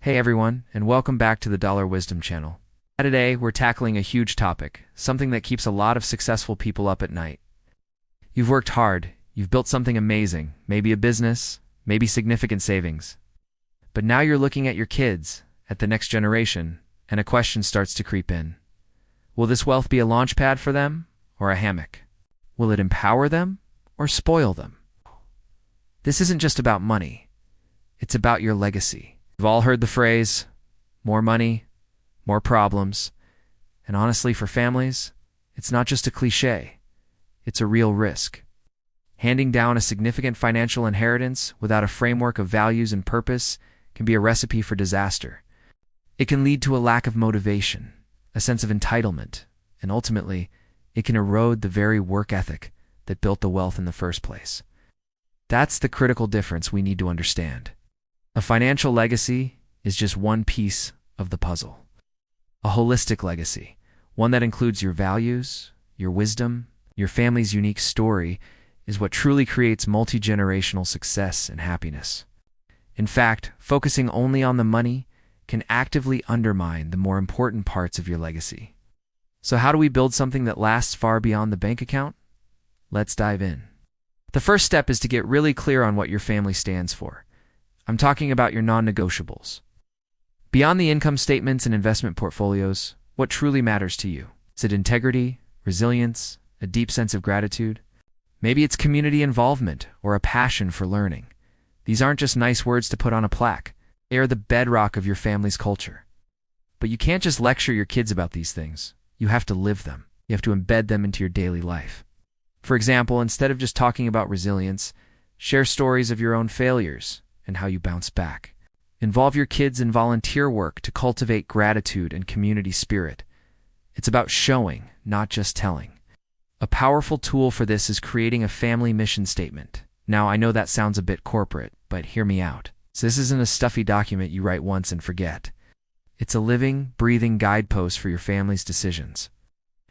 Hey everyone, and welcome back to the Dollar Wisdom channel. Today, we're tackling a huge topic, something that keeps a lot of successful people up at night. You've worked hard, you've built something amazing, maybe a business, maybe significant savings. But now you're looking at your kids, at the next generation, and a question starts to creep in. Will this wealth be a launch pad for them, or a hammock? Will it empower them, or spoil them? This isn't just about money. It's about your legacy. You've all heard the phrase, more money, more problems. And honestly, for families, it's not just a cliche. It's a real risk. Handing down a significant financial inheritance without a framework of values and purpose can be a recipe for disaster. It can lead to a lack of motivation, a sense of entitlement, and ultimately, it can erode the very work ethic that built the wealth in the first place. That's the critical difference we need to understand. A financial legacy is just one piece of the puzzle. A holistic legacy, one that includes your values, your wisdom, your family's unique story, is what truly creates multi-generational success and happiness. In fact, focusing only on the money can actively undermine the more important parts of your legacy. So how do we build something that lasts far beyond the bank account? Let's dive in. The first step is to get really clear on what your family stands for. I'm talking about your non-negotiables. Beyond the income statements and investment portfolios, what truly matters to you? Is it integrity, resilience, a deep sense of gratitude? Maybe it's community involvement or a passion for learning. These aren't just nice words to put on a plaque. They are the bedrock of your family's culture. But you can't just lecture your kids about these things. You have to live them. You have to embed them into your daily life. For example, instead of just talking about resilience, share stories of your own failures and how you bounce back. Involve your kids in volunteer work to cultivate gratitude and community spirit. It's about showing, not just telling. A powerful tool for this is creating a family mission statement. Now, I know that sounds a bit corporate, but hear me out. So this isn't a stuffy document you write once and forget. It's a living, breathing guidepost for your family's decisions.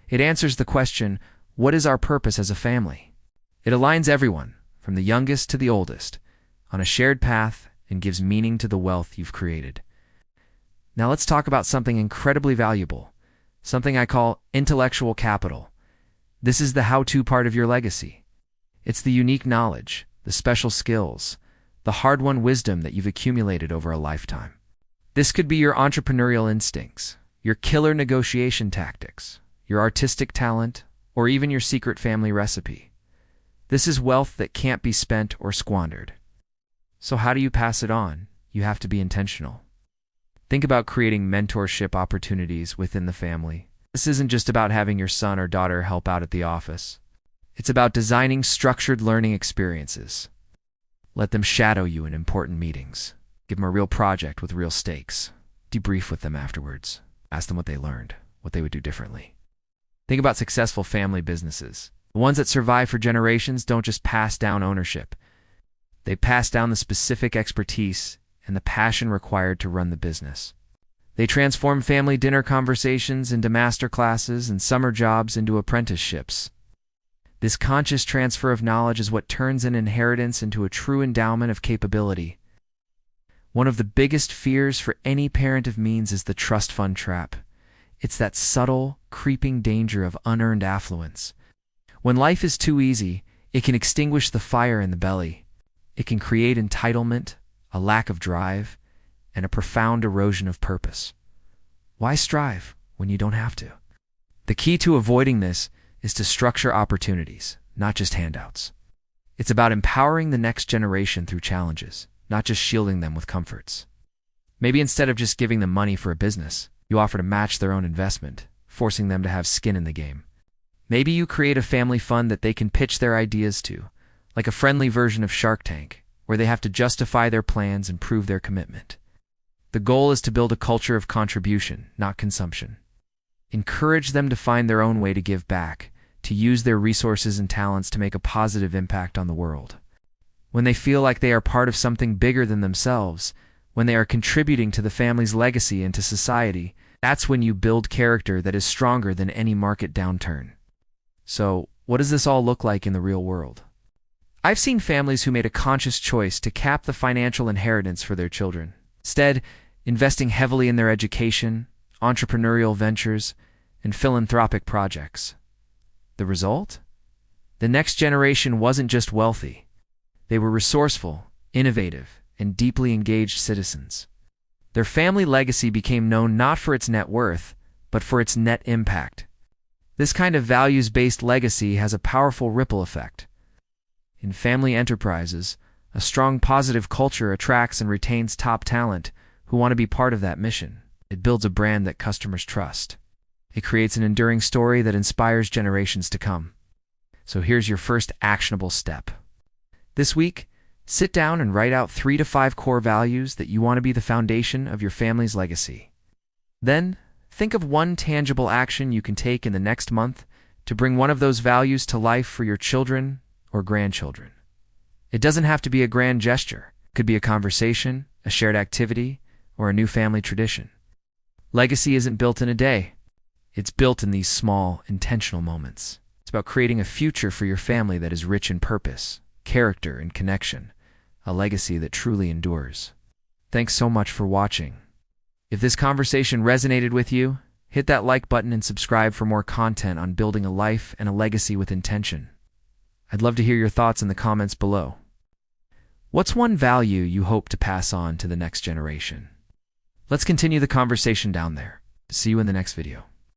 It answers the question, what is our purpose as a family? It aligns everyone, from the youngest to the oldest, on a shared path and gives meaning to the wealth you've created. Now let's talk about something incredibly valuable, something I call intellectual capital. This is the how-to part of your legacy. It's the unique knowledge, the special skills, the hard-won wisdom that you've accumulated over a lifetime. This could be your entrepreneurial instincts, your killer negotiation tactics, your artistic talent, or even your secret family recipe. This is wealth that can't be spent or squandered. So how do you pass it on? You have to be intentional. Think about creating mentorship opportunities within the family. This isn't just about having your son or daughter help out at the office. It's about designing structured learning experiences. Let them shadow you in important meetings. Give them a real project with real stakes. Debrief with them afterwards. Ask them what they learned, what they would do differently. Think about successful family businesses. The ones that survive for generations don't just pass down ownership. They pass down the specific expertise and the passion required to run the business. They transform family dinner conversations into master classes and summer jobs into apprenticeships. This conscious transfer of knowledge is what turns an inheritance into a true endowment of capability. One of the biggest fears for any parent of means is the trust fund trap. It's that subtle, creeping danger of unearned affluence. When life is too easy, it can extinguish the fire in the belly. It can create entitlement, a lack of drive, and a profound erosion of purpose. Why strive when you don't have to? The key to avoiding this is to structure opportunities, not just handouts. It's about empowering the next generation through challenges, not just shielding them with comforts. Maybe instead of just giving them money for a business, you offer to match their own investment, forcing them to have skin in the game. Maybe you create a family fund that they can pitch their ideas to, like a friendly version of Shark Tank, where they have to justify their plans and prove their commitment. The goal is to build a culture of contribution, not consumption. Encourage them to find their own way to give back, to use their resources and talents to make a positive impact on the world. When they feel like they are part of something bigger than themselves, when they are contributing to the family's legacy and to society, that's when you build character that is stronger than any market downturn. So, what does this all look like in the real world? I've seen families who made a conscious choice to cap the financial inheritance for their children. Instead, investing heavily in their education, entrepreneurial ventures, and philanthropic projects. The result? The next generation wasn't just wealthy. They were resourceful, innovative, and deeply engaged citizens. Their family legacy became known not for its net worth, but for its net impact. This kind of values-based legacy has a powerful ripple effect. In family enterprises, a strong positive culture attracts and retains top talent who want to be part of that mission. It builds a brand that customers trust. It creates an enduring story that inspires generations to come. So here's your first actionable step. This week, sit down and write out 3 to 5 core values that you want to be the foundation of your family's legacy. Then, think of one tangible action you can take in the next month to bring one of those values to life for your children or grandchildren. It doesn't have to be a grand gesture. It could be a conversation, a shared activity, or a new family tradition. Legacy isn't built in a day. It's built in these small, intentional moments. It's about creating a future for your family that is rich in purpose, character, and connection, a legacy that truly endures. Thanks so much for watching. If this conversation resonated with you, hit that like button and subscribe for more content on building a life and a legacy with intention. I'd love to hear your thoughts in the comments below. What's one value you hope to pass on to the next generation? Let's continue the conversation down there. See you in the next video.